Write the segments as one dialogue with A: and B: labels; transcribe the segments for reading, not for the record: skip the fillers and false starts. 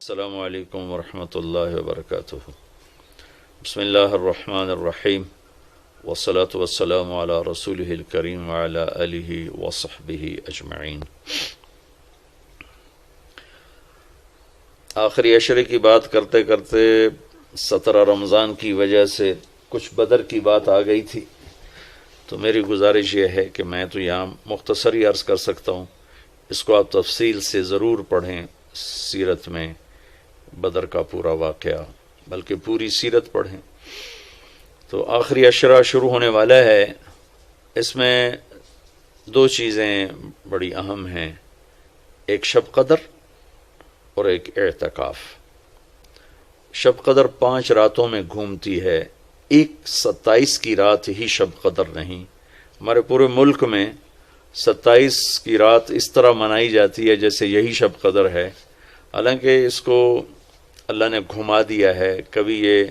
A: السلام علیکم ورحمۃ اللہ وبرکاتہ۔ بسم اللہ الرحمن الرحیم، والصلاة والسلام علی رسولہ الکریم وعلی آلہ وصحبہ اجمعین۔ آخری عشرے کی بات کرتے کرتے 17 رمضان کی وجہ سے کچھ بدر کی بات آ گئی تھی، تو میری گزارش یہ ہے کہ میں تو یہاں مختصر ہی عرض کر سکتا ہوں، اس کو آپ تفصیل سے ضرور پڑھیں، سیرت میں بدر کا پورا واقعہ بلکہ پوری سیرت پڑھیں۔ تو آخری عشرہ شروع ہونے والا ہے، اس میں دو چیزیں بڑی اہم ہیں، ایک شب قدر اور ایک اعتکاف۔ شب قدر 5 راتوں میں گھومتی ہے، ایک 27 کی رات ہی شب قدر نہیں۔ ہمارے پورے ملک میں 27 کی رات اس طرح منائی جاتی ہے جیسے یہی شب قدر ہے، حالانکہ اس کو اللہ نے گھما دیا ہے، کبھی یہ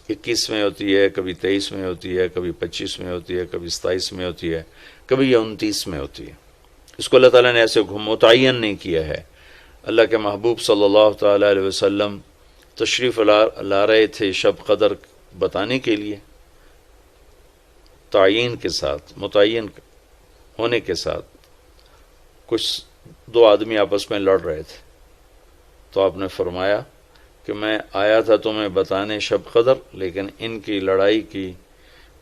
A: 21 میں ہوتی ہے، کبھی 23 میں ہوتی ہے، کبھی 25 میں ہوتی ہے، کبھی 27 میں ہوتی ہے، کبھی یہ 29 میں ہوتی ہے۔ اس کو اللہ تعالیٰ نے ایسے متعین نہیں کیا ہے۔ اللہ کے محبوب صلی اللہ تعالیٰ علیہ وسلم تشریف لا رہے تھے شب قدر بتانے کے لیے، تعین کے ساتھ، متعین ہونے کے ساتھ۔ کچھ 2 آدمی آپس میں لڑ رہے تھے، تو آپ نے فرمایا کہ میں آیا تھا تمہیں بتانے شب قدر، لیکن ان کی لڑائی کی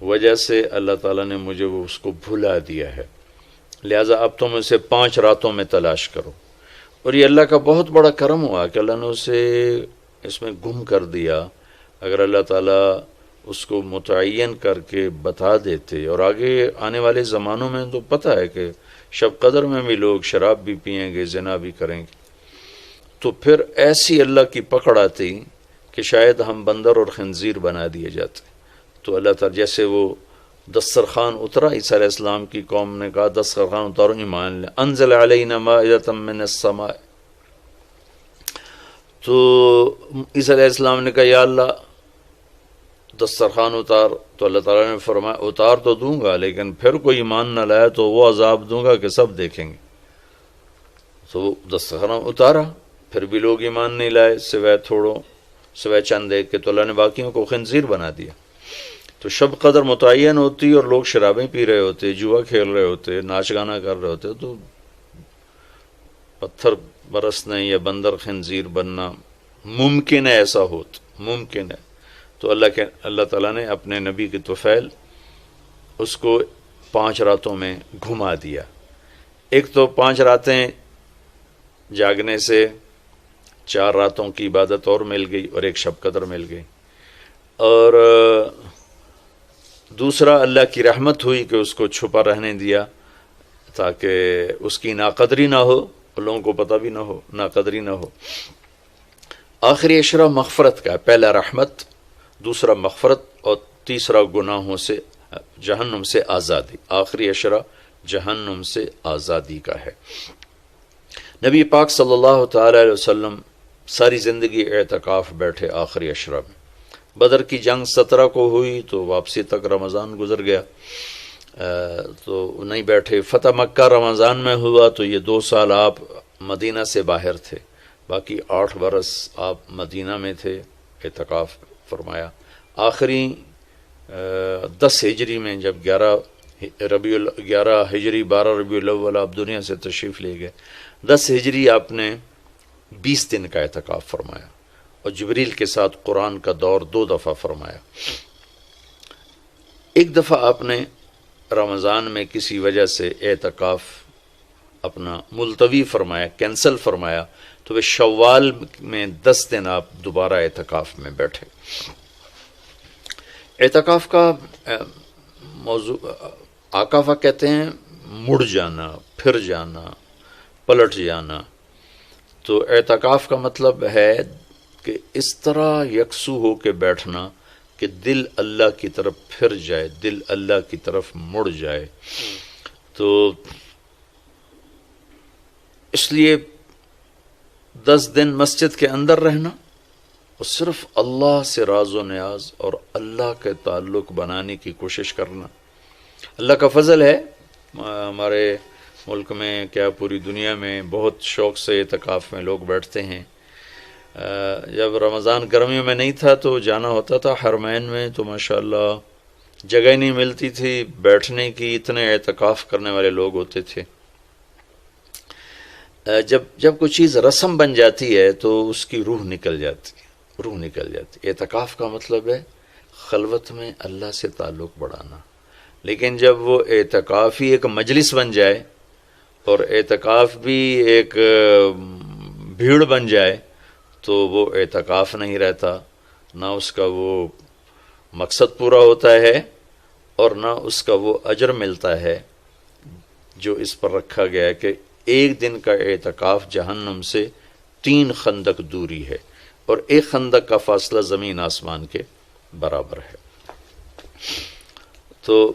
A: وجہ سے اللہ تعالیٰ نے مجھے اس کو بھلا دیا ہے، لہٰذا اب تم اسے 5 راتوں میں تلاش کرو۔ اور یہ اللہ کا بہت بڑا کرم ہوا کہ اللہ نے اسے اس میں گم کر دیا۔ اگر اللہ تعالیٰ اس کو متعین کر کے بتا دیتے، اور آگے آنے والے زمانوں میں تو پتہ ہے کہ شب قدر میں بھی لوگ شراب بھی پئیں گے، زنا بھی کریں گے، تو پھر ایسی اللہ کی پکڑ آتی کہ شاید ہم بندر اور خنزیر بنا دیے جاتے۔ تو اللہ تعالیٰ جیسے وہ دسترخوان اترا، عیسیٰ علیہ السلام کی قوم نے کہا دسترخوان اتارو، ایمان لے، انزل علینا مائدۃ من السماء، تو عیسیٰ علیہ السلام نے کہا یا اللہ دسترخوان اتار، تو اللہ تعالیٰ نے فرمایا اتار تو دوں گا، لیکن پھر کوئی ایمان نہ لایا تو وہ عذاب دوں گا کہ سب دیکھیں گے۔ تو وہ دسترخوان اتارا، پھر بھی لوگ ایمان نہیں لائے، سوائے چند ایک کے، تو اللہ نے باقیوں کو خنزیر بنا دیا۔ تو شب قدر متعین ہوتی اور لوگ شرابیں پی رہے ہوتے، جوا کھیل رہے ہوتے، ناچ گانا کر رہے ہوتے، تو پتھر برسنے یا بندر خنزیر بننا ممکن ہے، ایسا ممکن ہے۔ تو اللہ تعالیٰ نے اپنے نبی کی طفیل اس کو 5 راتوں میں گھما دیا۔ ایک تو 5 راتیں جاگنے سے 4 راتوں کی عبادت اور مل گئی، اور ایک شب قدر مل گئی، اور دوسرا اللہ کی رحمت ہوئی کہ اس کو چھپا رہنے دیا تاکہ اس کی ناقدری نہ ہو، اور لوگوں کو پتہ بھی نہ ہو، ناقدری نہ ہو۔ آخری عشرہ مغفرت کا ہے، پہلا رحمت، دوسرا مغفرت، اور تیسرا گناہوں سے، جہنم سے آزادی۔ آخری عشرہ جہنم سے آزادی کا ہے۔ نبی پاک صلی اللہ تعالی علیہ وسلم ساری زندگی اعتکاف بیٹھے آخری عشرہ میں۔ بدر کی جنگ 17 کو ہوئی تو واپسی تک رمضان گزر گیا، تو نہیں بیٹھے۔ فتح مکہ رمضان میں ہوا تو یہ 2 سال آپ مدینہ سے باہر تھے، باقی 8 برس آپ مدینہ میں تھے، اعتکاف فرمایا۔ آخری 10 ہجری میں جب 11 ہجری 12 ربیع الاول آپ دنیا سے تشریف لے گئے، 10 ہجری آپ نے 20 دن کا اعتکاف فرمایا، اور جبریل کے ساتھ قرآن کا دور 2 دفعہ فرمایا۔ ایک دفعہ آپ نے رمضان میں کسی وجہ سے اعتکاف اپنا ملتوی فرمایا، کینسل فرمایا، تو وہ شوال میں 10 دن آپ دوبارہ اعتکاف میں بیٹھے۔ اعتکاف کا موضوع آکافہ کہتے ہیں مڑ جانا، پھر جانا، پلٹ جانا۔ تو اعتکاف کا مطلب ہے کہ اس طرح یکسو ہو کے بیٹھنا کہ دل اللہ کی طرف پھر جائے، دل اللہ کی طرف مڑ جائے۔ تو اس لیے 10 دن مسجد کے اندر رہنا اور صرف اللہ سے راز و نیاز اور اللہ کے تعلق بنانے کی کوشش کرنا۔ اللہ کا فضل ہے، ہمارے ملک میں کیا پوری دنیا میں بہت شوق سے اعتکاف میں لوگ بیٹھتے ہیں، جب رمضان گرمیوں میں نہیں تھا تو جانا ہوتا تھا حرمین میں، تو ماشاءاللہ جگہ ہی نہیں ملتی تھی بیٹھنے کی، اتنے اعتکاف کرنے والے لوگ ہوتے تھے۔ جب کوئی چیز رسم بن جاتی ہے تو اس کی روح نکل جاتی۔ اعتکاف کا مطلب ہے خلوت میں اللہ سے تعلق بڑھانا، لیکن جب وہ اعتکاف ہی ایک مجلس بن جائے اور اعتکاف بھی ایک بھیڑ بن جائے تو وہ اعتکاف نہیں رہتا، نہ اس کا وہ مقصد پورا ہوتا ہے اور نہ اس کا وہ اجر ملتا ہے جو اس پر رکھا گیا ہے کہ ایک دن کا اعتکاف جہنم سے 3 خندق دوری ہے، اور ایک خندق کا فاصلہ زمین آسمان کے برابر ہے۔ تو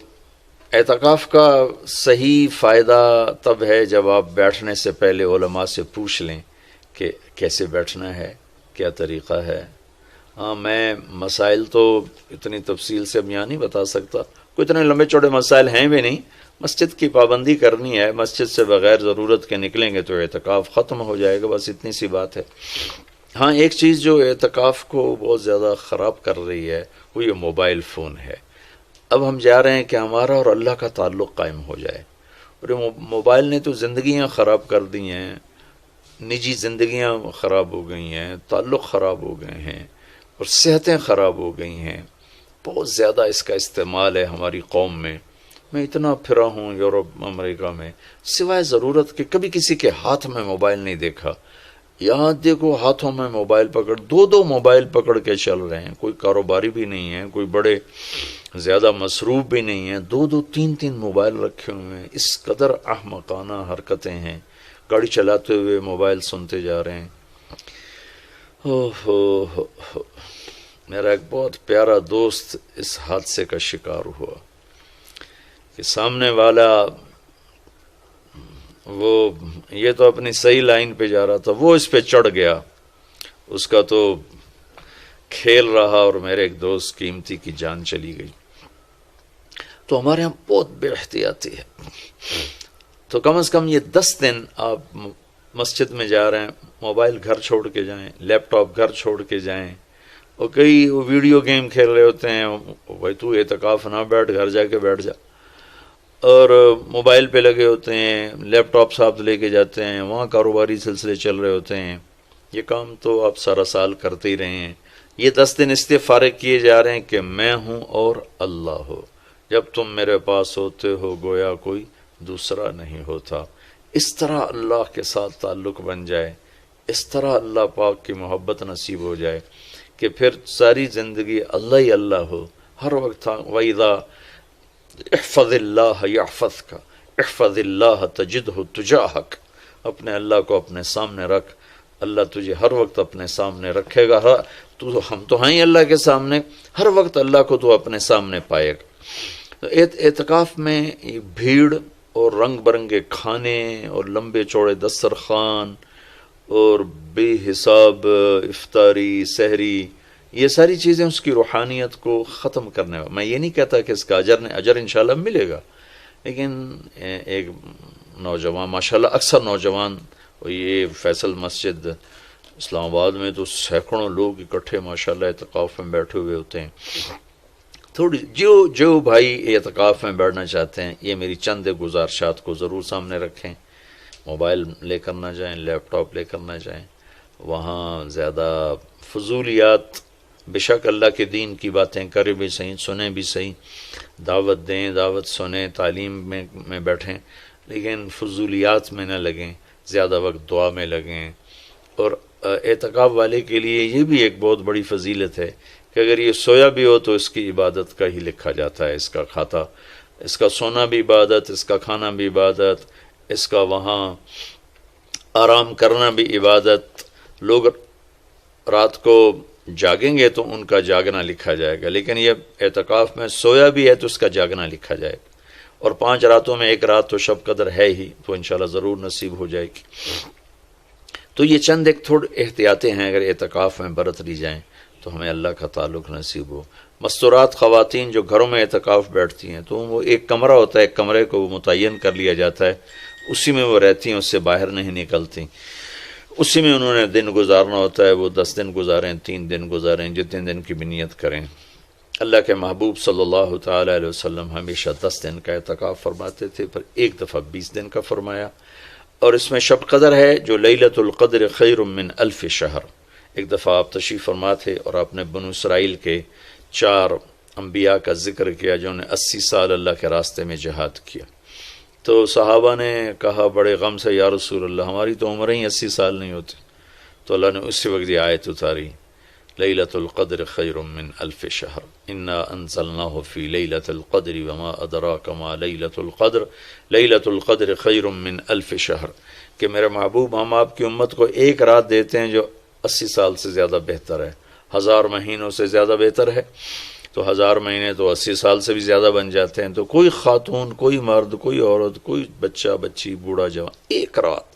A: اعتکاف کا صحیح فائدہ تب ہے جب آپ بیٹھنے سے پہلے علماء سے پوچھ لیں کہ کیسے بیٹھنا ہے، کیا طریقہ ہے۔ ہاں، میں مسائل تو اتنی تفصیل سے اب یہاں نہیں بتا سکتا، کوئی اتنے لمبے چوڑے مسائل ہیں بھی نہیں۔ مسجد کی پابندی کرنی ہے، مسجد سے بغیر ضرورت کے نکلیں گے تو اعتکاف ختم ہو جائے گا، بس اتنی سی بات ہے۔ ہاں، ایک چیز جو اعتکاف کو بہت زیادہ خراب کر رہی ہے وہ یہ موبائل فون ہے۔ اب ہم جا رہے ہیں کہ ہمارا اور اللہ کا تعلق قائم ہو جائے، اور یہ موبائل نے تو زندگیاں خراب کر دی ہیں، نجی زندگیاں خراب ہو گئی ہیں، تعلق خراب ہو گئے ہیں، اور صحتیں خراب ہو گئی ہیں۔ بہت زیادہ اس کا استعمال ہے ہماری قوم میں۔ میں اتنا پھرا ہوں یورپ امریکہ میں، سوائے ضرورت کہ کبھی کسی کے ہاتھ میں موبائل نہیں دیکھا۔ یہاں دیکھو ہاتھوں میں موبائل پکڑ، 2 موبائل پکڑ کے چل رہے ہیں، کوئی کاروباری بھی نہیں ہے، کوئی بڑے زیادہ مصروف بھی نہیں ہیں، 2 3 موبائل رکھے ہوئے ہیں۔ اس قدر احمقانہ حرکتیں ہیں، گاڑی چلاتے ہوئے موبائل سنتے جا رہے ہیں۔ میرا ایک بہت پیارا دوست اس حادثے کا شکار ہوا کہ سامنے والا وہ یہ تو اپنی صحیح لائن پہ جا رہا تھا، وہ اس پہ چڑھ گیا، اس کا تو کھیل رہا اور میرے ایک دوست قیمتی کی جان چلی گئی۔ تو ہمارے یہاں بہت بے احتیاطی ہے۔ تو کم از کم یہ 10 دن آپ مسجد میں جا رہے ہیں، موبائل گھر چھوڑ کے جائیں، لیپ ٹاپ گھر چھوڑ کے جائیں، اور کئی ویڈیو گیم کھیل رہے ہوتے ہیں، بھائی تو اعتکاف نہ بیٹھ، گھر جا کے بیٹھ جا، اور موبائل پہ لگے ہوتے ہیں، لیپ ٹاپ ساتھ لے کے جاتے ہیں، وہاں کاروباری سلسلے چل رہے ہوتے ہیں۔ یہ کام تو آپ سارا سال کرتے ہی رہے ہیں۔ یہ 10 دن اس لیے فارغ کیے جا رہے ہیں کہ میں ہوں اور اللہ ہو، جب تم میرے پاس ہوتے ہو گویا کوئی دوسرا نہیں ہوتا۔ اس طرح اللہ کے ساتھ تعلق بن جائے، اس طرح اللہ پاک کی محبت نصیب ہو جائے کہ پھر ساری زندگی اللہ ہی اللہ ہو، ہر وقت۔ وَإِذَا احفظ اللہ یحفظک، احفظ اللہ تجدہ تجاہک، اپنے اللہ کو اپنے سامنے رکھ، اللہ تجھے ہر وقت اپنے سامنے رکھے گا۔ ہم تو ہیں ہی اللہ کے سامنے، ہر وقت اللہ کو تو اپنے سامنے پائے گا۔ تو اعتکاف میں بھیڑ اور رنگ برنگے کھانے اور لمبے چوڑے دسترخوان اور بے حساب افطاری سحری، یہ ساری چیزیں اس کی روحانیت کو ختم کرنے والا۔ میں یہ نہیں کہتا کہ اس کا اجر انشاءاللہ ملے گا، لیکن ایک نوجوان ماشاءاللہ اکثر نوجوان، یہ فیصل مسجد اسلام آباد میں تو سینکڑوں لوگ اکٹھے ماشاءاللہ اعتکاف میں بیٹھے ہوئے ہوتے ہیں۔ تھوڑی جو بھائی اعتکاف میں بیٹھنا چاہتے ہیں، یہ میری چند گزارشات کو ضرور سامنے رکھیں۔ موبائل لے کر نہ جائیں، لیپ ٹاپ لے کر نہ جائیں، وہاں زیادہ فضولیات، بے شک اللہ کے دین کی باتیں کریں بھی صحیح، سنیں بھی صحیح، دعوت دیں، دعوت سنیں، تعلیم میں بیٹھیں، لیکن فضولیات میں نہ لگیں، زیادہ وقت دعا میں لگیں۔ اور اعتکاف والے کے لیے یہ بھی ایک بہت بڑی فضیلت ہے کہ اگر یہ سویا بھی ہو تو اس کی عبادت کا ہی لکھا جاتا ہے، اس کا کھاتا، اس کا سونا بھی عبادت، اس کا کھانا بھی عبادت، اس کا وہاں آرام کرنا بھی عبادت۔ لوگ رات کو جاگیں گے تو ان کا جاگنا لکھا جائے گا، لیکن یہ اعتکاف میں سویا بھی ہے تو اس کا جاگنا لکھا جائے گا۔ اور 5 راتوں میں ایک رات تو شب قدر ہے ہی، تو انشاءاللہ ضرور نصیب ہو جائے گی۔ تو یہ چند ایک تھوڑے احتیاطیں ہیں، اگر اعتکاف میں برت لی جائیں تو ہمیں اللہ کا تعلق نصیب ہو۔ مستورات خواتین جو گھروں میں اعتکاف بیٹھتی ہیں تو وہ ایک کمرہ ہوتا ہے، ایک کمرے کو متعین کر لیا جاتا ہے، اسی میں وہ رہتی ہیں، اس سے باہر نہیں نکلتی۔ اسی میں انہوں نے دن گزارنا ہوتا ہے، وہ 10 دن گزاریں، 3 دن گزاریں، جتنے دن کی بھی نیت کریں۔ اللہ کے محبوب صلی اللہ تعالی علیہ وسلم ہمیشہ 10 دن کا اعتکاف فرماتے تھے، پھر ایک دفعہ 20 دن کا فرمایا۔ اور اس میں شب قدر ہے جو لیلۃ القدر خیر من 1000 شہر۔ ایک دفعہ آپ تشریف فرما تھے اور آپ نے بنو اسرائیل کے 4 انبیاء کا ذکر کیا جنہوں نے 80 سال اللہ کے راستے میں جہاد کیا۔ تو صحابہ نے کہا بڑے غم سے، یا رسول اللہ ہماری تو عمریں ہی 80 سال نہیں ہوتی۔ تو اللہ نے اسی وقت یہ آیت اتاری، لیلۃ القدر خیر من 1000 شہر انا انزلناہ فی لیلۃ القدر وما ادراک ما لیلۃ القدر لیلۃ القدر خیر من 1000 شہر، کہ میرے محبوب ہم آپ کی امت کو ایک رات دیتے ہیں جو 80 سال سے زیادہ بہتر ہے، 1000 مہینوں سے زیادہ بہتر ہے۔ تو 1000 مہینے تو 80 سال سے بھی زیادہ بن جاتے ہیں۔ تو کوئی خاتون، کوئی مرد، کوئی عورت، کوئی بچہ بچی، بوڑھا جوان، ایک رات،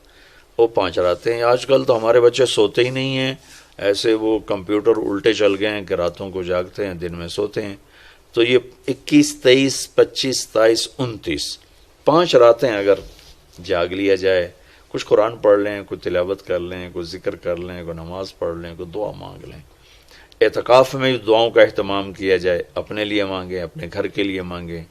A: وہ 5 راتیں۔ آج کل تو ہمارے بچے سوتے ہی نہیں ہیں، ایسے وہ کمپیوٹر الٹے چل گئے ہیں کہ راتوں کو جاگتے ہیں، دن میں سوتے ہیں۔ تو یہ 21، 23، 25، 27، 29 5 راتیں اگر جاگ لیا جائے، کچھ قرآن پڑھ لیں، کوئی تلاوت کر لیں، کوئی ذکر کر لیں، کوئی نماز پڑھ لیں، کوئی دعا مانگ لیں۔ اعتکاف میں دعاؤں کا اہتمام کیا جائے، اپنے لیے مانگیں، اپنے گھر کے لیے مانگیں،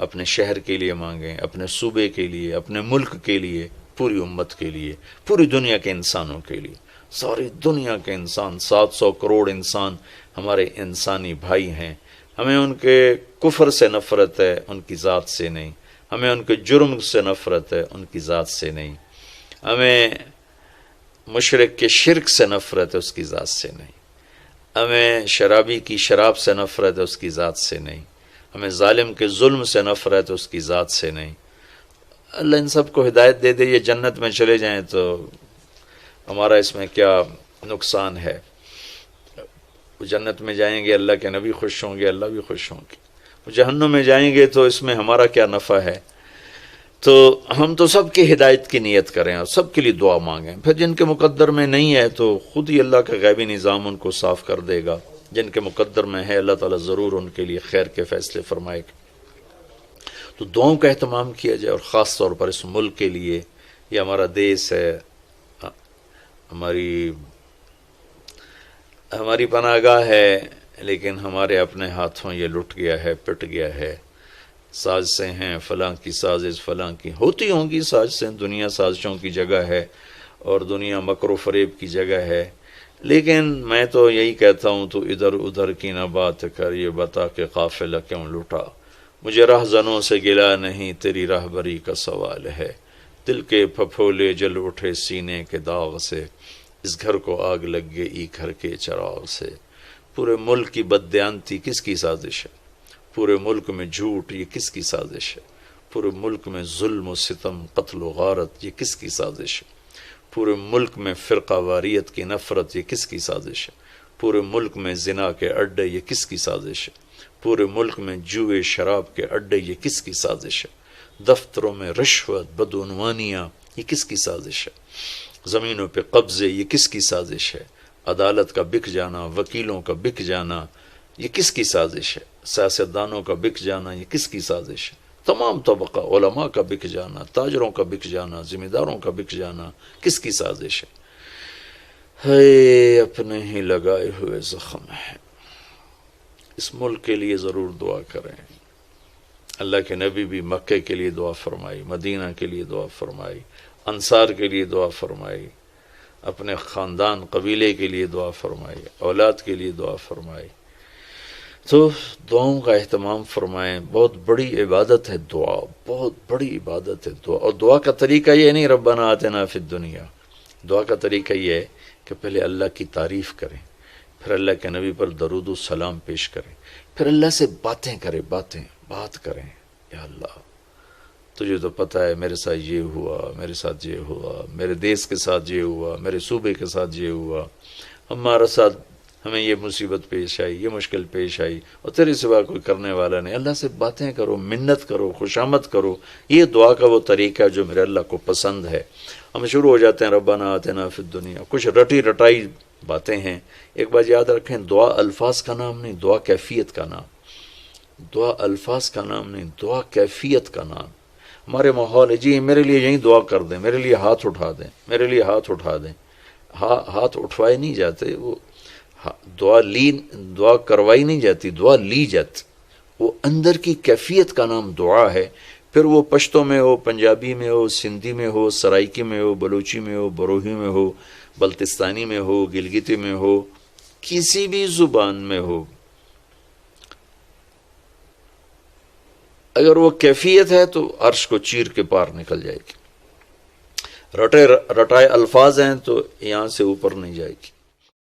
A: اپنے شہر کے لیے مانگیں، اپنے صوبے کے لیے، اپنے ملک کے لیے، پوری امت کے لیے، پوری دنیا کے انسانوں کے لیے۔ ساری دنیا کے انسان، 700 کروڑ انسان ہمارے انسانی بھائی ہیں۔ ہمیں ان کے کفر سے نفرت ہے، ان کی ذات سے نہیں۔ ہمیں ان کے جرم سے نفرت ہے، ان کی ذات سے نہیں۔ ہمیں مشرک کے شرک سے نفرت ہے، اس کی ذات سے نہیں۔ ہمیں شرابی کی شراب سے نفرت ہے، اس کی ذات سے نہیں۔ ہمیں ظالم کے ظلم سے نفرت ہے، اس کی ذات سے نہیں۔ اللہ ان سب کو ہدایت دے دے، یہ جنت میں چلے جائیں تو ہمارا اس میں کیا نقصان ہے؟ وہ جنت میں جائیں گے، اللہ کے نبی خوش ہوں گے، اللہ بھی خوش ہوں گے۔ وہ جہنم میں جائیں گے تو اس میں ہمارا کیا نفع ہے؟ تو ہم تو سب کی ہدایت کی نیت کریں اور سب کے لیے دعا مانگیں۔ پھر جن کے مقدر میں نہیں ہے تو خود ہی اللہ کا غیبی نظام ان کو صاف کر دے گا۔ جن کے مقدر میں ہے اللہ تعالیٰ ضرور ان کے لیے خیر کے فیصلے فرمائے گا۔ تو دعاؤں کا اہتمام کیا جائے، اور خاص طور پر اس ملک کے لیے۔ یہ ہمارا دیس ہے، ہماری پناہ گاہ ہے، لیکن ہمارے اپنے ہاتھوں یہ لٹ گیا ہے، پٹ گیا ہے۔ سازشیں ہیں، فلاں کی سازش، فلاں کی ہوتی ہوں گی سازشیں، دنیا سازشوں کی جگہ ہے اور دنیا مکر و فریب کی جگہ ہے۔ لیکن میں تو یہی کہتا ہوں، تو ادھر ادھر کی نہ بات کر، یہ بتا کہ قافلہ کیوں لٹا۔ مجھے رہزنوں سے گلا نہیں، تیری راہبری کا سوال ہے۔ دل کے پھپھولے جل اٹھے سینے کے داغ سے، اس گھر کو آگ لگ گئی گھر کے چراغ سے۔ پورے ملک کی بددیانتی کس کی سازش ہے؟ پورے ملک میں جھوٹ، یہ کس کی سازش ہے؟ پورے ملک میں ظلم و ستم، قتل و غارت، یہ کس کی سازش ہے؟ پورے ملک میں فرقہ واریت کی نفرت، یہ کس کی سازش ہے؟ پورے ملک میں زنا کے اڈے، یہ کس کی سازش ہے؟ پورے ملک میں جوئے شراب کے اڈے، یہ کس کی سازش ہے؟ دفتروں میں رشوت، بدعنوانیاں، یہ کس کی سازش ہے؟ زمینوں پہ قبضے، یہ کس کی سازش ہے؟ عدالت کا بک جانا، وکیلوں کا بک جانا، یہ کس کی سازش ہے؟ سیاستدانوں کا بک جانا، یہ کس کی سازش ہے؟ تمام طبقہ علماء کا بک جانا، تاجروں کا بک جانا، ذمہ داروں کا بک جانا، کس کی سازش ہے؟ ہے اپنے ہی لگائے ہوئے زخم ہے۔ اس ملک کے لیے ضرور دعا کریں۔ اللہ کے نبی بھی مکے کے لیے دعا فرمائی، مدینہ کے لیے دعا فرمائی، انصار کے لیے دعا فرمائی، اپنے خاندان قبیلے کے لیے دعا فرمائی، اولاد کے لیے دعا فرمائی۔ تو دعاؤں کا اہتمام فرمائیں۔ بہت بڑی عبادت ہے دعا، بہت بڑی عبادت ہے دعا۔ اور دعا کا طریقہ یہ نہیں ربنا آتنا فی الدنیا، دعا کا طریقہ یہ ہے کہ پہلے اللہ کی تعریف کریں، پھر اللہ کے نبی پر درود و سلام پیش کریں، پھر اللہ سے باتیں کریں، بات کریں۔ یا اللہ تجھے تو پتہ ہے میرے ساتھ یہ ہوا، میرے ساتھ یہ ہوا، میرے دیس کے ساتھ یہ ہوا، میرے صوبے کے ساتھ یہ ہوا، ہمارا ساتھ ہمیں یہ مصیبت پیش آئی، یہ مشکل پیش آئی، اور تیرے سوا کوئی کرنے والا نہیں۔ اللہ سے باتیں کرو، منت کرو، خوشامد کرو۔ یہ دعا کا وہ طریقہ ہے جو میرے اللہ کو پسند ہے۔ ہم شروع ہو جاتے ہیں ربنا آتنا فی الدنیا، کچھ رٹی رٹائی باتیں ہیں۔ ایک بات یاد رکھیں، دعا الفاظ کا نام نہیں، دعا کیفیت کا نام۔ دعا الفاظ کا نام نہیں، دعا کیفیت کا نام۔ ہمارے ماحول ہے، جی میرے لیے یہیں دعا کر دیں، میرے لیے ہاتھ اٹھا دیں، میرے لیے ہاتھ اٹھا دیں۔ ہاتھ اٹھوائے نہیں جاتے، وہ دعا کروائی نہیں جاتی، دعا لی جاتی، وہ اندر کی کیفیت کا نام دعا ہے۔ پھر وہ پشتو میں ہو، پنجابی میں ہو، سندھی میں ہو، سرائکی میں ہو، بلوچی میں ہو، بروہی میں ہو، بلتستانی میں ہو، گلگتی میں ہو، کسی بھی زبان میں ہو، اگر وہ کیفیت ہے تو عرش کو چیر کے پار نکل جائے گی۔ رٹائے الفاظ ہیں تو یہاں سے اوپر نہیں جائے گی۔